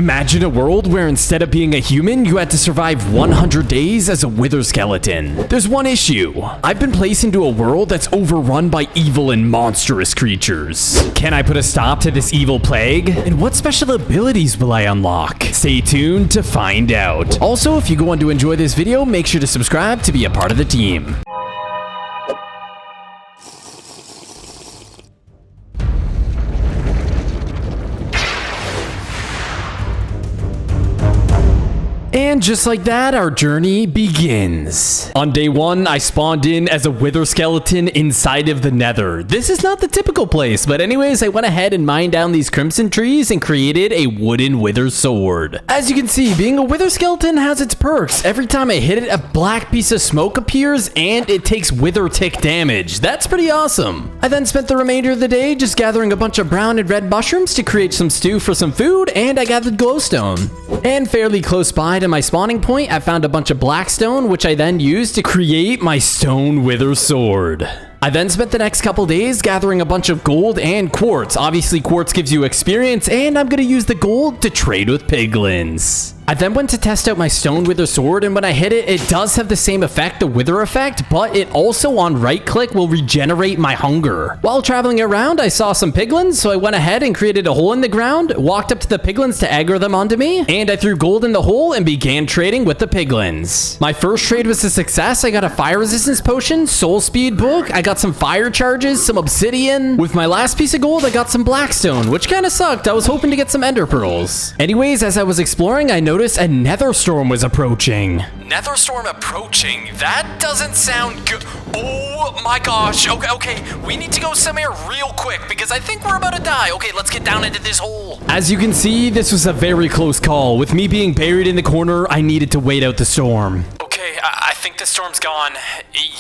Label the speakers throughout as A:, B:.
A: Imagine a world where instead of being a human, you had to survive 100 days as a wither skeleton. There's one issue. I've been placed into a world that's overrun by evil and monstrous creatures. Can I put a stop to this evil plague? And what special abilities will I unlock? Stay tuned to find out. Also, if you go on to enjoy this video, make sure to subscribe to be a part of the team. And just like that, our journey begins. On day 1, I spawned in as a wither skeleton inside of the Nether. This is not the typical place, but anyways, I went ahead and mined down these crimson trees and created a wooden wither sword. As you can see, being a wither skeleton has its perks. Every time I hit it, a black piece of smoke appears and it takes wither tick damage. That's pretty awesome. I then spent the remainder of the day just gathering a bunch of brown and red mushrooms to create some stew for some food, and I gathered glowstone. And fairly close by to my spawning point, I found a bunch of blackstone, which I then used to create my stone wither sword. I then spent the next couple days gathering a bunch of gold and quartz. Obviously, quartz gives you experience, and I'm going to use the gold to trade with piglins. I then went to test out my stone wither sword, and when I hit it, it does have the same effect, the wither effect, but it also on right click will regenerate my hunger. While traveling around, I saw some piglins, so I went ahead and created a hole in the ground, walked up to the piglins to aggro them onto me, and I threw gold in the hole and began trading with the piglins. My first trade was a success. I got a fire resistance potion, soul speed book, I got some fire charges, some obsidian. With my last piece of gold, I got some blackstone, which kind of sucked. I was hoping to get some ender pearls. Anyways, as I was exploring, I noticed a nether storm was approaching. Nether storm approaching? That doesn't sound good. Oh my gosh. Okay, we need to go somewhere real quick because I think we're about to die. Okay, let's get down into this hole. As you can see, this was a very close call. With me being buried in the corner, I needed to wait out the storm. Okay, I think the storm's gone.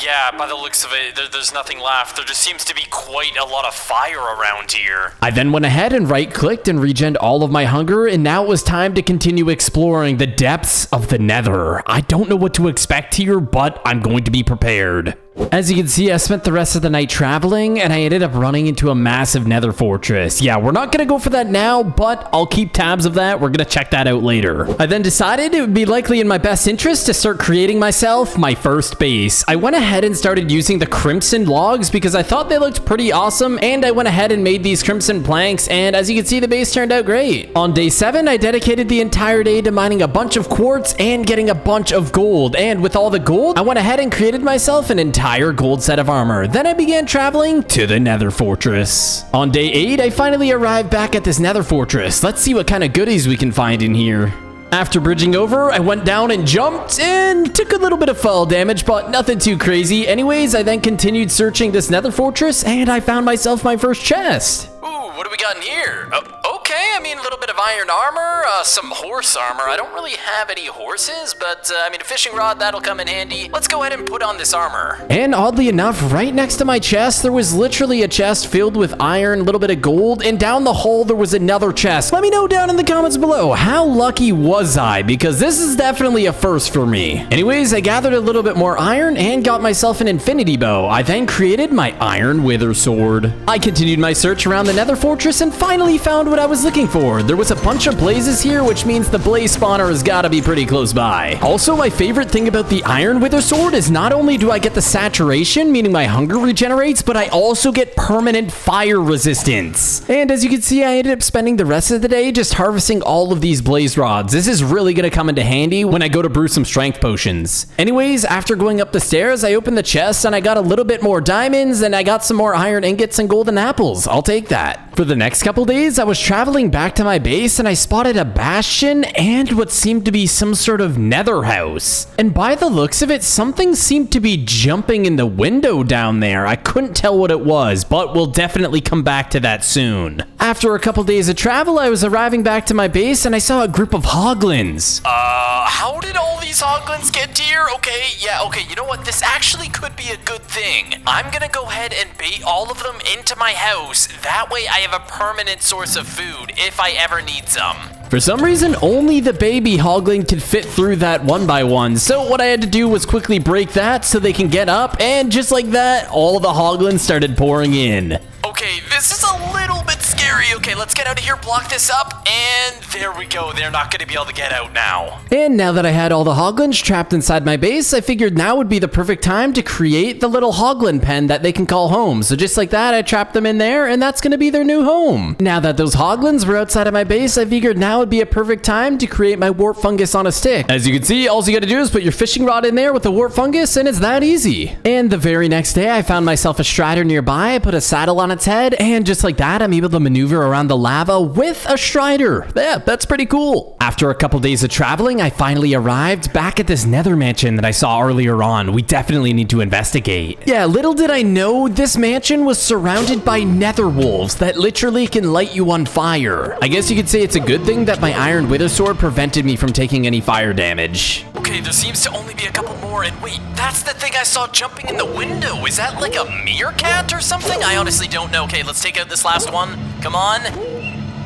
A: Yeah, by the looks of it, there's nothing left. There just seems to be quite a lot of fire around here. I then went ahead and right-clicked and regened all of my hunger, and now it was time to continue exploring the depths of the Nether. I don't know what to expect here, but I'm going to be prepared. As you can see, I spent the rest of the night traveling, and I ended up running into a massive nether fortress. Yeah, we're not going to go for that now, but I'll keep tabs of that. We're going to check that out later. I then decided it would be likely in my best interest to start creating myself my first base. I went ahead and started using the crimson logs because I thought they looked pretty awesome, and I went ahead and made these crimson planks, and as you can see, the base turned out great. On day 7, I dedicated the entire day to mining a bunch of quartz and getting a bunch of gold, and with all the gold, I went ahead and created myself an entire gold set of armor. Then I began traveling to the nether fortress. On day 8, I finally arrived back at this nether fortress. Let's see what kind of goodies we can find in here. After bridging over, I went down and jumped and took a little bit of fall damage, but nothing too crazy. Anyways, I then continued searching this nether fortress, and I found myself my first chest. Ooh, what do we got in here? Okay, I mean, a little bit of iron armor, some horse armor. I don't really have any horses, but I mean, a fishing rod, that'll come in handy. Let's go ahead and put on this armor. And oddly enough, right next to my chest, there was literally a chest filled with iron, a little bit of gold, and down the hole, there was another chest. Let me know down in the comments below, how lucky was I? Because this is definitely a first for me. Anyways, I gathered a little bit more iron and got myself an infinity bow. I then created my iron wither sword. I continued my search around the nether fortress and finally found what I was looking for. There was a bunch of blazes here, which means the blaze spawner has got to be pretty close by. Also, my favorite thing about the iron wither sword is not only do I get the saturation, meaning my hunger regenerates, but I also get permanent fire resistance. And as you can see, I ended up spending the rest of the day just harvesting all of these blaze rods. This is really going to come into handy when I go to brew some strength potions. Anyways, after going up the stairs, I opened the chest and I got a little bit more diamonds and I got some more iron ingots and golden apples. I'll take that. For the next couple days, I was traveling back to my base and I spotted a bastion and what seemed to be some sort of nether house. And by the looks of it, something seemed to be jumping in the window down there. I couldn't tell what it was, but we'll definitely come back to that soon. After a couple days of travel, I was arriving back to my base and I saw a group of hoglins. How did all these hoglins get here? Okay, you know what? This actually could be a good thing. I'm gonna go ahead and bait all of them into my house. That way I have a permanent source of food if I ever need some. For some reason, only the baby hoglin could fit through that one by one. So what I had to do was quickly break that so they can get up. And just like that, all the hoglins started pouring in. Okay, this is a little bit scary, Rosie. Okay, let's get out of here, block this up, and there we go. They're not going to be able to get out now. And now that I had all the hoglins trapped inside my base, I figured now would be the perfect time to create the little hoglin pen that they can call home. So just like that, I trapped them in there, and that's going to be their new home. Now that those hoglins were outside of my base, I figured now would be a perfect time to create my warp fungus on a stick. As you can see, all you got to do is put your fishing rod in there with the warp fungus, and it's that easy. And the very next day, I found myself a strider nearby. I put a saddle on its head, and just like that, I'm able to maneuver around the lava with a strider. Yeah, that's pretty cool. After a couple days of traveling, I finally arrived back at this nether mansion that I saw earlier on. We definitely need to investigate. Yeah, little did I know this mansion was surrounded by nether wolves that literally can light you on fire. I guess you could say it's a good thing that my iron wither sword prevented me from taking any fire damage. Okay, there seems to only be a couple more, and wait, that's the thing I saw jumping in the window. Is that like a meerkat or something? I honestly don't know. Okay, let's take out this last one. Come on.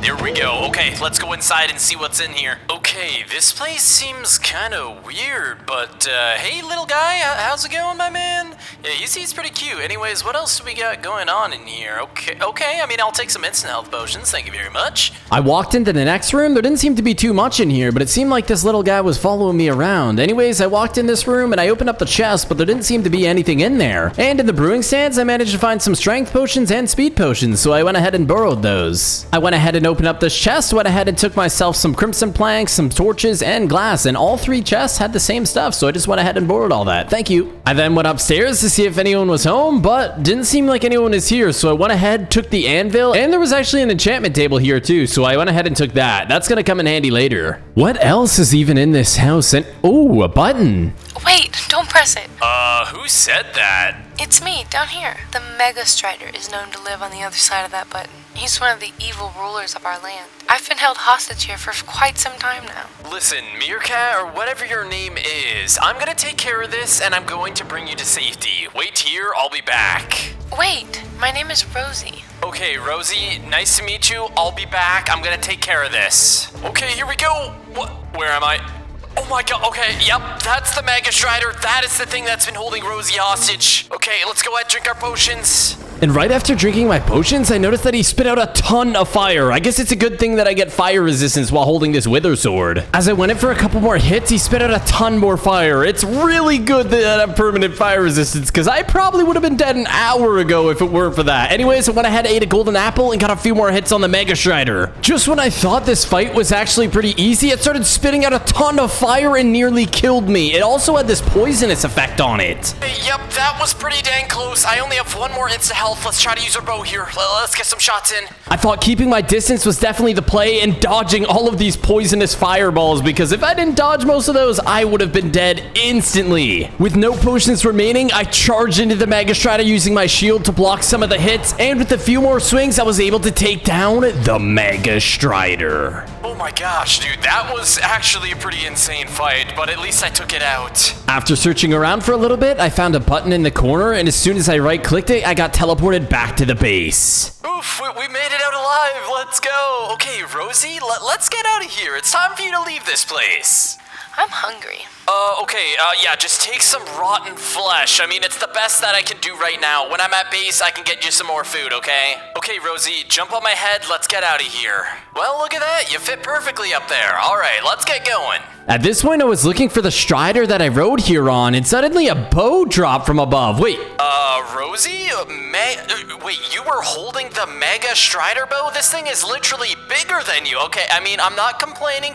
A: There we go. Okay, let's go inside and see what's in here. Okay, this place seems kind of weird, but hey, little guy, how's it going, my man? Yeah, you see, it's pretty cute. Anyways, what else do we got going on in here? Okay, I mean, I'll take some instant health potions. Thank you very much. I walked into the next room. There didn't seem to be too much in here, but it seemed like this little guy was following me around. Anyways, I walked in this room and I opened up the chest, but there didn't seem to be anything in there. And in the brewing stands, I managed to find some strength potions and speed potions, so I went ahead and borrowed those. I went ahead and opened up this chest, went ahead and took myself some crimson planks, some torches, and glass, and all three chests had the same stuff, so I just went ahead and borrowed all that. Thank you. I then went upstairs to see if anyone was home, but didn't seem like anyone is here, so I went ahead, took the anvil, and there was actually an enchantment table here too, so I went ahead and took that. That's gonna come in handy later. What else is even in this house? And oh, a button.
B: Wait, don't press it.
A: Who said that?
B: It's me, down here. The Mega Strider is known to live on the other side of that button. He's one of the evil rulers of our land. I've been held hostage here for quite some time now.
A: Listen, Meerkat, or whatever your name is, I'm gonna take care of this, and I'm going to bring you to safety. Wait here, I'll be back.
B: Wait, my name is Rosie.
A: Okay, Rosie, nice to meet you. I'll be back. I'm gonna take care of this. Okay, here we go. What? Where am I? Oh my god, okay, yep, that's the Mega Strider. That is the thing that's been holding Rosie hostage. Okay, let's go ahead and drink our potions. And right after drinking my potions, I noticed that he spit out a ton of fire. I guess it's a good thing that I get fire resistance while holding this wither sword. As I went in for a couple more hits, he spit out a ton more fire. It's really good that I have permanent fire resistance, because I probably would have been dead an hour ago if it weren't for that. Anyways, I went ahead, ate a golden apple, and got a few more hits on the Mega Strider. Just when I thought this fight was actually pretty easy, it started spitting out a ton of fire and nearly killed me. It also had this poisonous effect on it. Yep, that was pretty dang close. I only have one more insta health. Let's try to use our bow here. Let's get some shots in. I thought keeping my distance was definitely the play and dodging all of these poisonous fireballs, because if I didn't dodge most of those, I would have been dead instantly. With no potions remaining, I charged into the Mega Strider using my shield to block some of the hits, and with a few more swings, I was able to take down the Mega Strider. Oh my gosh, dude, that was actually a pretty insane fight, but at least I took it out. After searching around for a little bit, I found a button in the corner, and as soon as I right-clicked it, I got teleported back to the base. Oof, we made it out alive. Let's go. Okay, Rosie, let's get out of here. It's time for you to leave this place.
B: I'm hungry.
A: Okay, yeah, just take some rotten flesh. I mean, it's the best that I can do right now. When I'm at base, I can get you some more food, okay? Okay, Rosie, jump on my head. Let's get out of here. Well, look at that. You fit perfectly up there. All right, let's get going. At this point, I was looking for the Strider that I rode here on, and suddenly a bow dropped from above. Wait, Rosie? Wait, you were holding the Mega Strider bow? This thing is literally bigger than you. Okay, I mean, I'm not complaining.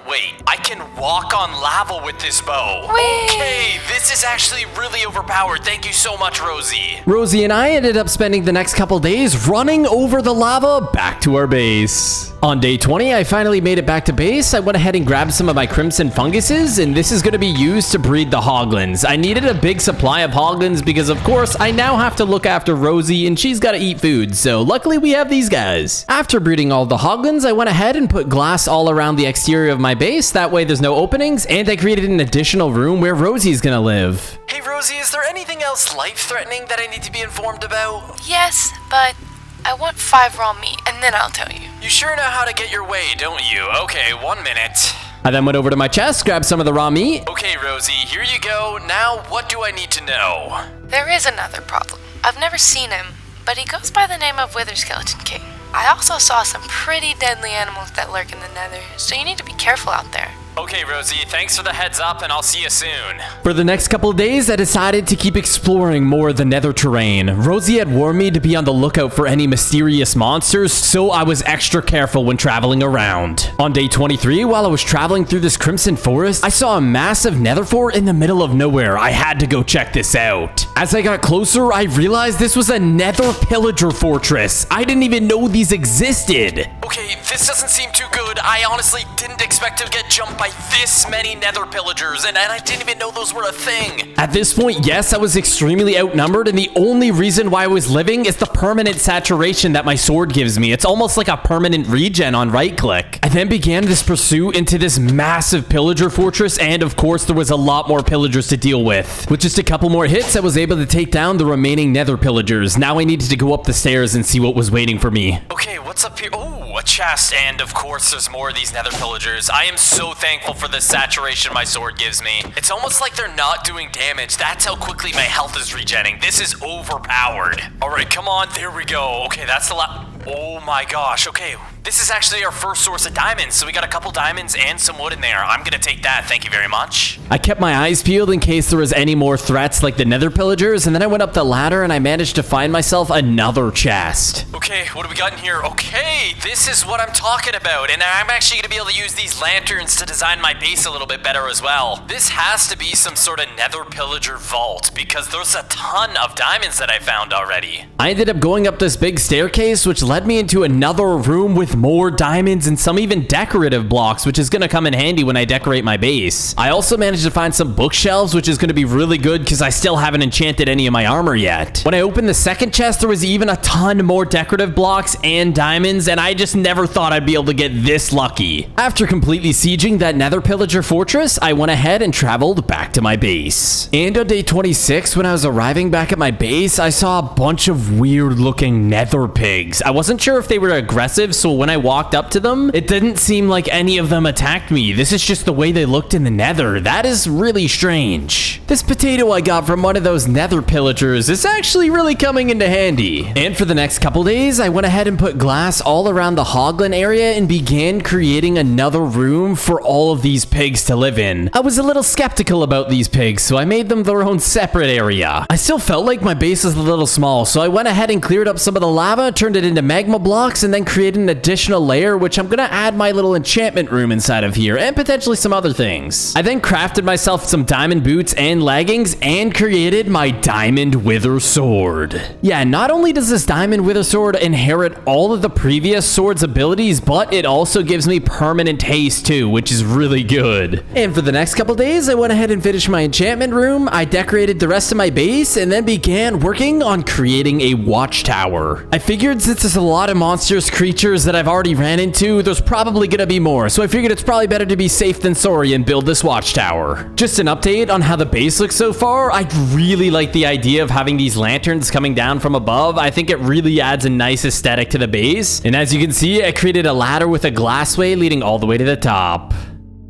A: Wait, I can walk on lava with this bow.
B: Whee!
A: Okay, this is actually really overpowered. Thank you so much, Rosie. Rosie and I ended up spending the next couple days running over the lava back to our base. On day 20, I finally made it back to base. I went ahead and grabbed some of my crimson funguses, and this is going to be used to breed the hoglins. I needed a big supply of hoglins because, of course, I now have to look after Rosie, and she's got to eat food, so luckily we have these guys. After breeding all the hoglins, I went ahead and put glass all around the exterior of my base. That way there's no openings, and I created an additional room where Rosie's going to live. Hey, Rosie, is there anything else life-threatening that I need to be informed about?
B: Yes, but I want 5 raw meat, and then I'll tell you.
A: You sure know how to get your way, don't you? Okay, 1 minute. I then went over to my chest, grabbed some of the raw meat. Okay, Rosie, here you go. Now, what do I need to know?
B: There is another problem. I've never seen him, but he goes by the name of Wither Skeleton King. I also saw some pretty deadly animals that lurk in the Nether, so you need to be careful out there.
C: Okay, Rosie, thanks for the heads up, and I'll see you soon.
A: For the next couple of days, I decided to keep exploring more of the Nether terrain. Rosie had warned me to be on the lookout for any mysterious monsters, so I was extra careful when traveling around. On day 23, while I was traveling through this crimson forest, I saw a massive Nether fort in the middle of nowhere. I had to go check this out. As I got closer, I realized this was a Nether Pillager fortress. I didn't even know these existed.
C: Okay, this doesn't seem too good. I honestly didn't expect to get jumped by this many Nether pillagers, and I didn't even know those were a thing.
A: At this point, yes, I was extremely outnumbered, and the only reason why I was living is the permanent saturation that my sword gives me. It's almost like a permanent regen on right click. I then began this pursuit into this massive pillager fortress, and of course there was a lot more pillagers to deal with. With just a couple more hits, I was able to take down the remaining Nether pillagers. Now I needed to go up the stairs and see what was waiting for me.
C: Okay, what's up here? Oh, a chest, and of course there's more of these Nether pillagers. I am so thankful for the saturation my sword gives me. It's almost like they're not doing damage. That's how quickly my health is regenning. This is overpowered. All right, come on, there we go. Okay, that's the oh my gosh, okay. This is actually our first source of diamonds, so we got a couple diamonds and some wood in there. I'm gonna take that, thank you very much.
A: I kept my eyes peeled in case there was any more threats like the Nether pillagers, and then I went up the ladder and I managed to find myself another chest.
C: Okay, what do we got in here? Okay, this is what I'm talking about, and I'm actually gonna be able to use these lanterns to design my base a little bit better as well. This has to be some sort of Nether pillager vault, because there's a ton of diamonds that I found already.
A: I ended up going up this big staircase, which led me into another room with more diamonds and some even decorative blocks, which is going to come in handy when I decorate my base. I also managed to find some bookshelves, which is going to be really good because I still haven't enchanted any of my armor yet. When I opened the second chest, there was even a ton more decorative blocks and diamonds, and I just never thought I'd be able to get this lucky. After completely sieging that Nether pillager fortress, I went ahead and traveled back to my base. And on day 26, when I was arriving back at my base, I saw a bunch of weird looking Nether pigs. I wasn't sure if they were aggressive, so when I walked up to them, it didn't seem like any of them attacked me. This is just the way they looked in the Nether. That is really strange. This potato I got from one of those Nether pillagers is actually really coming into handy. And for the next couple days, I went ahead and put glass all around the Hoglin area and began creating another room for all of these pigs to live in. I was a little skeptical about these pigs, so I made them their own separate area. I still felt like my base was a little small, so I went ahead and cleared up some of the lava, turned it into magma blocks, and then created an additional layer, which I'm gonna add my little enchantment room inside of here, and potentially some other things. I then crafted myself some diamond boots and leggings, and created my diamond wither sword. Yeah, not only does this diamond wither sword inherit all of the previous sword's abilities, but it also gives me permanent haste too, which is really good. And for the next couple days, I went ahead and finished my enchantment room, I decorated the rest of my base, and then began working on creating a watchtower. I figured since there's a lot of monstrous creatures that I've already ran into, there's probably gonna be more, so I figured it's probably better to be safe than sorry and build this watchtower. Just an update on how the base looks so far. I really like the idea of having these lanterns coming down from above. I think it really adds a nice aesthetic to the base, and as you can see, I created a ladder with a glassway leading all the way to the top.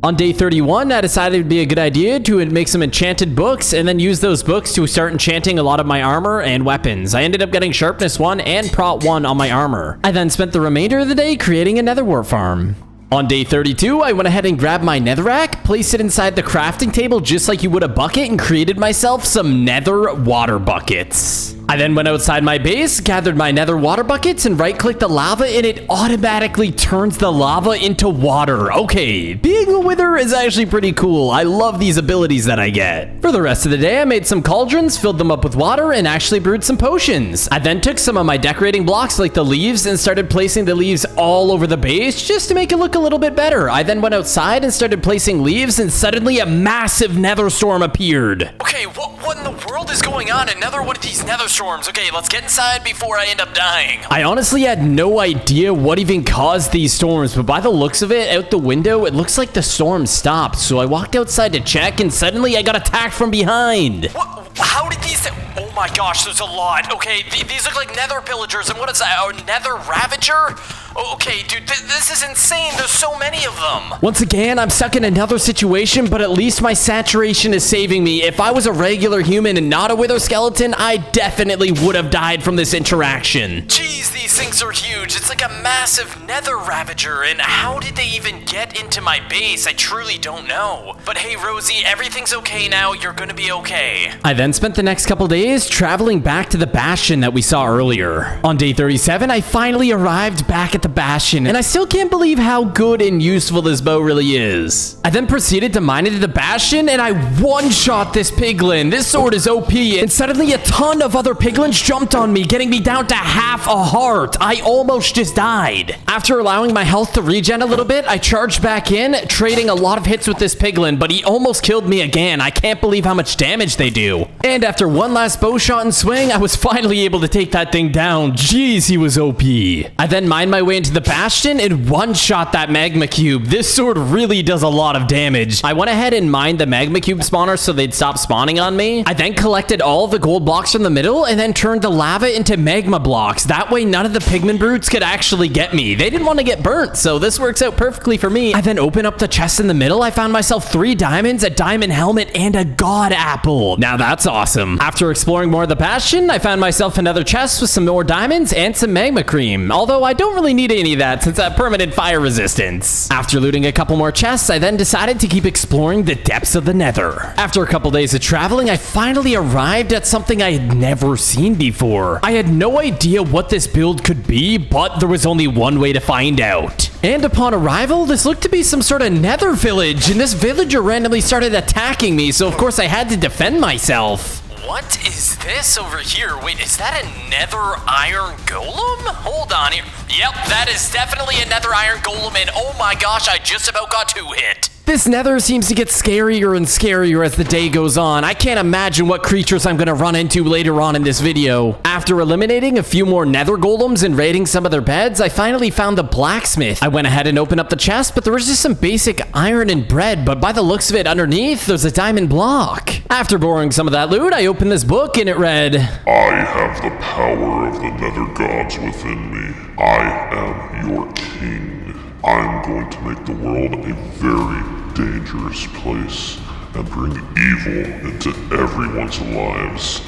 A: On day 31, I decided it'd be a good idea to make some enchanted books and then use those books to start enchanting a lot of my armor and weapons. I ended up getting sharpness 1 and prot 1 on my armor. I then spent the remainder of the day creating a nether wart farm. On day 32, I went ahead and grabbed my netherrack, placed it inside the crafting table just like you would a bucket, and created myself some nether water buckets. I then went outside my base, gathered my nether water buckets, and right-clicked the lava, and it automatically turns the lava into water. Okay, being a wither is actually pretty cool. I love these abilities that I get. For the rest of the day, I made some cauldrons, filled them up with water, and actually brewed some potions. I then took some of my decorating blocks like the leaves and started placing the leaves all over the base just to make it look a little bit better. I then went outside and started placing leaves, and suddenly a massive nether storm appeared.
C: Okay, what in the world is going on? Another one of these nether storms. Okay, let's get inside before I end up dying.
A: I honestly had no idea what even caused these storms, but by the looks of it, out the window, it looks like the storm stopped. So I walked outside to check, and suddenly I got attacked from behind.
C: What? How did these... Oh my gosh, there's a lot. Okay, these look like nether pillagers, and what is that? Oh, nether ravager? Okay, dude, this is insane. There's so many of them.
A: Once again, I'm stuck in another situation, but at least my saturation is saving me. If I was a regular human and not a wither skeleton, I definitely would have died from this interaction.
C: Jeez, these things are huge. It's like a massive nether ravager, and how did they even get into my base? I truly don't know. But hey, Rosie, everything's okay now. You're gonna be okay.
A: I then spent the next couple days traveling back to the Bastion that we saw earlier. On day 37, I finally arrived back at the Bastion, and I still can't believe how good and useful this bow really is. I then proceeded to mine into the Bastion, and I one-shot this piglin. This sword is OP, and suddenly a ton of other piglins jumped on me, getting me down to half a heart. I almost just died. After allowing my health to regen a little bit, I charged back in, trading a lot of hits with this piglin, but he almost killed me again. I can't believe how much damage they do. And after one last bow shot and swing, I was finally able to take that thing down. Jeez, he was OP. I then mined my way into the Bastion and one-shot that magma cube. This sword really does a lot of damage. I went ahead and mined the magma cube spawners so they'd stop spawning on me. I then collected all the gold blocks from the middle and then turned the lava into magma blocks. That way none of the pigman brutes could actually get me. They didn't want to get burnt, so this works out perfectly for me. I then opened up the chest in the middle. I found myself 3 diamonds, a diamond helmet, and a god apple. Now that's awesome. After exploring more of the Bastion, I found myself another chest with some more diamonds and some magma cream. Although I don't really need any of that since I have permanent fire resistance. After looting a couple more chests, I then decided to keep exploring the depths of the Nether. After a couple days of traveling, I finally arrived at something I had never seen before. I had no idea what this build could be, but there was only one way to find out. And upon arrival, this looked to be some sort of nether village, and this villager randomly started attacking me, so of course I had to defend myself.
C: What is this over here? Wait, is that a nether iron golem? Hold on here. Yep, that is definitely a nether iron golem, and oh my gosh, I just about got 2 hit.
A: This nether seems to get scarier and scarier as the day goes on. I can't imagine what creatures I'm gonna run into later on in this video. After eliminating a few more nether golems and raiding some of their beds, I finally found the blacksmith. I went ahead and opened up the chest, but there was just some basic iron and bread, but by the looks of it underneath, there's a diamond block. After borrowing some of that loot, I opened this book and it read,
D: I have the power of the nether gods within me. I am your king. I'm going to make the world a very dangerous place and bring evil into everyone's lives.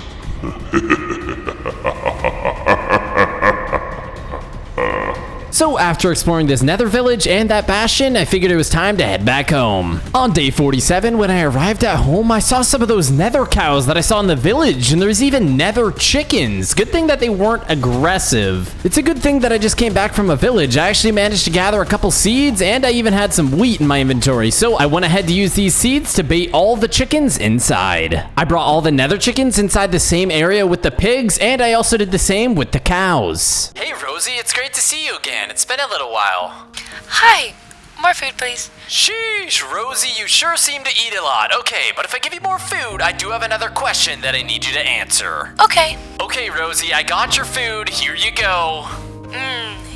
A: So after exploring this nether village and that bastion, I figured it was time to head back home. On day 47, when I arrived at home, I saw some of those nether cows that I saw in the village, and there's even nether chickens. Good thing that they weren't aggressive. It's a good thing that I just came back from a village. I actually managed to gather a couple seeds, and I even had some wheat in my inventory, so I went ahead to use these seeds to bait all the chickens inside. I brought all the nether chickens inside the same area with the pigs, and I also did the same with the cows.
C: Hey Rosie, it's great to see you again. It's been a little while.
B: Hi. More food, please.
C: Sheesh, Rosie, you sure seem to eat a lot. Okay, but if I give you more food, I do have another question that I need you to answer.
B: Okay.
C: Okay, Rosie, I got your food. Here you go.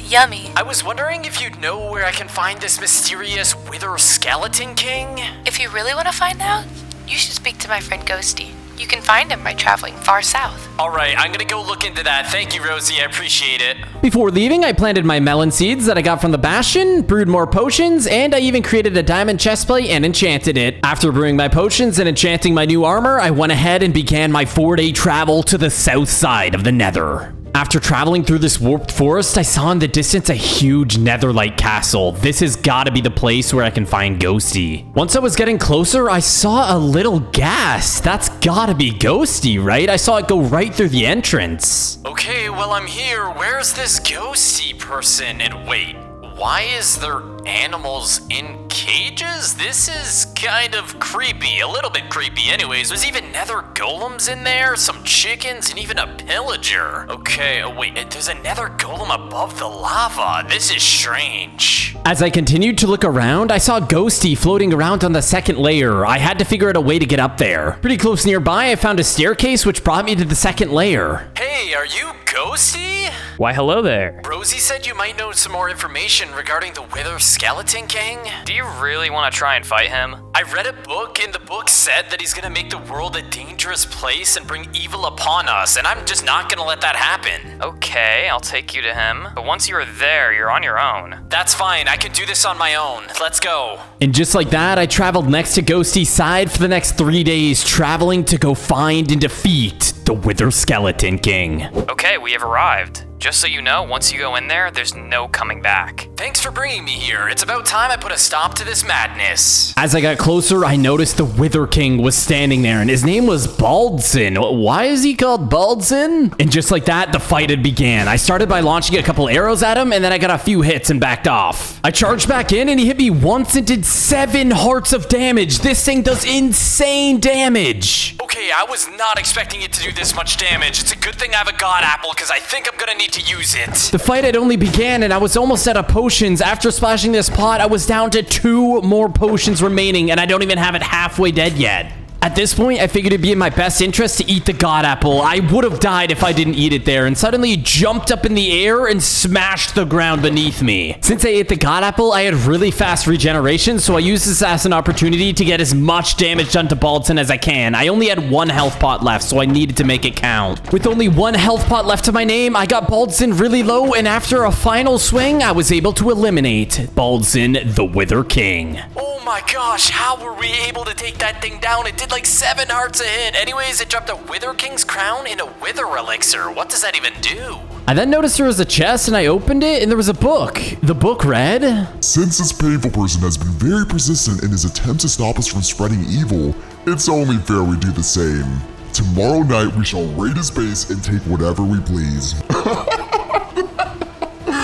B: Yummy.
C: I was wondering if you'd know where I can find this mysterious Wither Skeleton King?
B: If you really want to find out, you should speak to my friend Ghosty. You can find him by traveling far south.
C: Alright, I'm gonna go look into that. Thank you, Rosie. I appreciate it.
A: Before leaving, I planted my melon seeds that I got from the Bastion, brewed more potions, and I even created a diamond chestplate and enchanted it. After brewing my potions and enchanting my new armor, I went ahead and began my 4-day travel to the south side of the Nether. After traveling through this warped forest, I saw in the distance a huge netherite castle. This has got to be the place where I can find Ghosty. Once I was getting closer, I saw a little ghast. That's gotta be Ghosty, right? I saw it go right through the entrance.
C: Okay, well, I'm here. Where's this Ghosty person? And wait, why is there animals in cages? This is kind of creepy. A little bit creepy anyways. There's even nether golems in there, some chickens, and even a pillager. Okay, oh wait, there's a nether golem above the lava. This is strange.
A: As I continued to look around, I saw Ghosty floating around on the second layer. I had to figure out a way to get up there. Pretty close nearby, I found a staircase which brought me to the second layer.
C: Hey, are you Ghosty?
E: Why, hello there.
C: Rosie said you might know some more information regarding the Wither Skeleton King.
E: Do you really want to try and fight him?
C: I read a book, and the book said that he's gonna make the world a dangerous place and bring evil upon us, and I'm just not gonna let that happen.
E: Okay, I'll take you to him. But once you're there, you're on your own.
C: That's fine, I can do this on my own. Let's go.
A: And just like that, I traveled next to Ghosty's side for the next 3 days, traveling to go find and defeat the Wither Skeleton King.
E: Okay, we have arrived. Just so you know, once you go in there, there's no coming back.
C: Thanks for bringing me here. It's about time I put a stop to this madness.
A: As I got closer, I noticed the Wither King was standing there, and his name was Baldson. Why is he called Baldson? And just like that, the fight had began. I started by launching a couple arrows at him, and then I got a few hits and backed off. I charged back in, and he hit me once and did 7 hearts of damage. This thing does insane damage.
C: Okay, I was not expecting it to do this much damage. It's a good thing I have a god apple, because I think I'm gonna need to use it.
A: The fight had only began, and I was almost out of potions. After splashing this pot, I was down to 2 more potions remaining, and I don't even have it halfway dead yet. At this point, I figured it'd be in my best interest to eat the god apple. I would have died if I didn't eat it there, and suddenly it jumped up in the air and smashed the ground beneath me. Since I ate the god apple, I had really fast regeneration, so I used this as an opportunity to get as much damage done to Baldson as I can. I only had 1 health pot left, so I needed to make it count. With only 1 health pot left to my name, I got Baldson really low, and after a final swing, I was able to eliminate Baldson, the Wither King.
C: Oh my gosh, how were we able to take that thing down? It did like 7 hearts a hit. Anyways, it dropped a Wither King's crown in a Wither elixir. What does that even do?
A: I then noticed there was a chest, and I opened it, and there was a book. The book read,
D: Since this painful person has been very persistent in his attempts to stop us from spreading evil, it's only fair we do the same. Tomorrow night we shall raid his base and take whatever we please.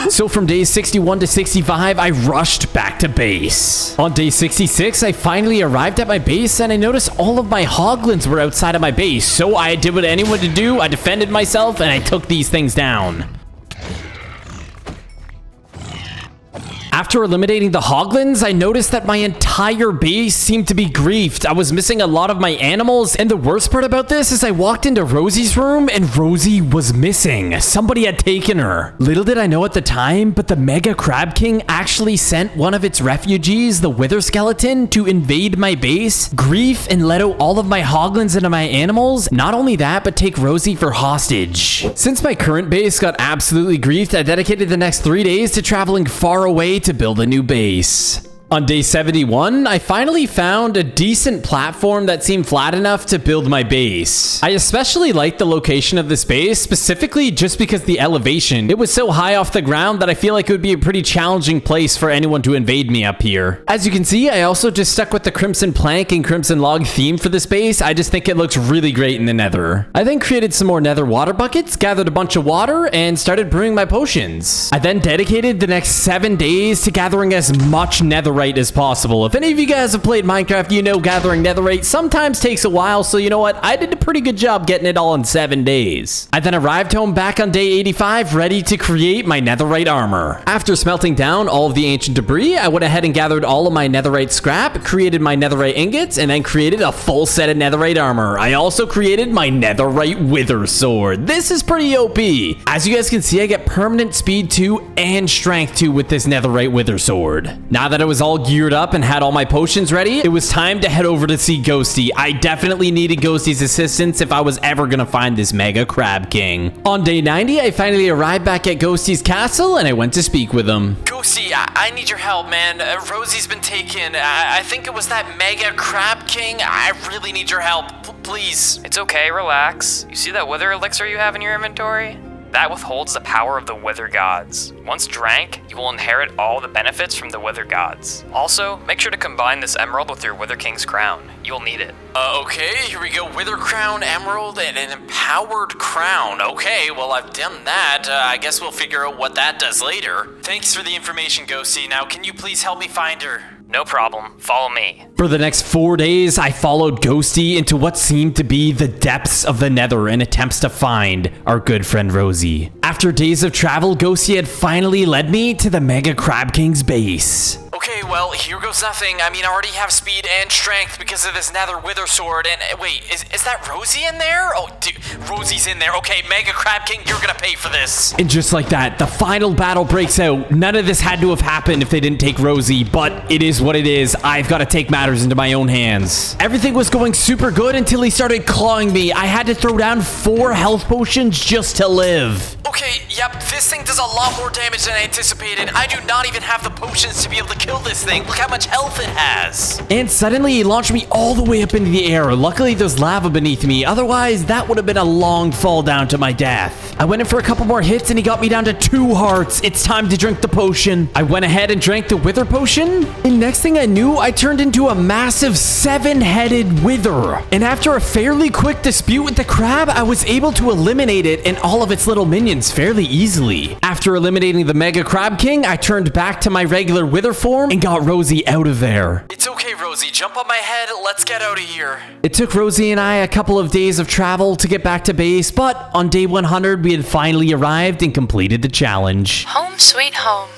A: So from days 61 to 65, I rushed back to base. On day 66, I finally arrived at my base, and I noticed all of my hoglins were outside of my base. So I did what anyone would do. I defended myself, and I took these things down. After eliminating the hoglins, I noticed that my entire base seemed to be griefed. I was missing a lot of my animals, and the worst part about this is I walked into Rosie's room, and Rosie was missing. Somebody had taken her. Little did I know at the time, but the Mega Crab King actually sent one of its refugees, the Wither Skeleton, to invade my base, grief, and let out all of my hoglins and my animals. Not only that, but take Rosie for hostage. Since my current base got absolutely griefed, I dedicated the next 3 days to traveling far away to build a new base. On day 71, I finally found a decent platform that seemed flat enough to build my base. I especially liked the location of this base, specifically just because the elevation. It was so high off the ground that I feel like it would be a pretty challenging place for anyone to invade me up here. As you can see, I also just stuck with the crimson plank and crimson log theme for this base. I just think it looks really great in the nether. I then created some more nether water buckets, gathered a bunch of water, and started brewing my potions. I then dedicated the next 7 days to gathering as much netherite as possible. If any of you guys have played Minecraft, you know gathering netherite sometimes takes a while, so you know what? I did a pretty good job getting it all in 7 days. I then arrived home back on day 85, ready to create my netherite armor. After smelting down all of the ancient debris, I went ahead and gathered all of my netherite scrap, created my netherite ingots, and then created a full set of netherite armor. I also created my netherite wither sword. This is pretty OP. As you guys can see, I get permanent speed 2 and strength 2 with this netherite wither sword. Now that I was all geared up and had all my potions ready, it was time to head over to see Ghosty. I definitely needed Ghosty's assistance if I was ever gonna find this Mega Crab King. On day 90, I finally arrived back at Ghosty's castle, and I went to speak with him.
C: Ghosty, I need your help, man. Rosie's been taken. I think it was that Mega Crab King. I really need your help. Please.
E: It's okay, relax. You see that wither elixir you have in your inventory? That withholds the power of the Wither Gods. Once drank, you will inherit all the benefits from the Wither Gods. Also, make sure to combine this emerald with your Wither King's crown. You'll need it.
C: Okay, here we go. Wither Crown, Emerald, and an Empowered Crown. Okay, well, I've done that. I guess we'll figure out what that does later. Thanks for the information, Ghosty. Now, can you please help me find her?
E: No problem. Follow me.
A: For the next 4 days, I followed Ghosty into what seemed to be the depths of the Nether in attempts to find our good friend Rosie. After days of travel, Ghosty had finally led me to the Mega Crab King's base.
C: Okay, well, here goes nothing. I mean, I already have speed and strength because of this Nether Wither sword. And wait, is that Rosie in there? Oh, dude, Rosie's in there. Okay, Mega Crab King, you're gonna pay for this.
A: And just like that, the final battle breaks out. None of this had to have happened if they didn't take Rosie, but it is what it is. I've got to take matters into my own hands. Everything was going super good until he started clawing me. I had to throw down 4 health potions just to live.
C: Okay, yep, this thing does a lot more damage than I anticipated. I do not even have the potions to be able to kill this thing. Look how much health it has.
A: And suddenly he launched me all the way up into the air. Luckily, there's lava beneath me. Otherwise, that would have been a long fall down to my death. I went in for a couple more hits and he got me down to 2 hearts. It's time to drink the potion. I went ahead and drank the wither potion. And next thing I knew, I turned into a massive 7-headed wither. And after a fairly quick dispute with the crab, I was able to eliminate it and all of its little minions fairly easily. After eliminating the Mega Crab King, I turned back to my regular wither form and got Rosie out of there.
C: It's okay, Rosie. Jump on my head. Let's get out of here.
A: It took Rosie and I a couple of days of travel to get back to base, but on day 100, we had finally arrived and completed the challenge.
B: Home sweet home.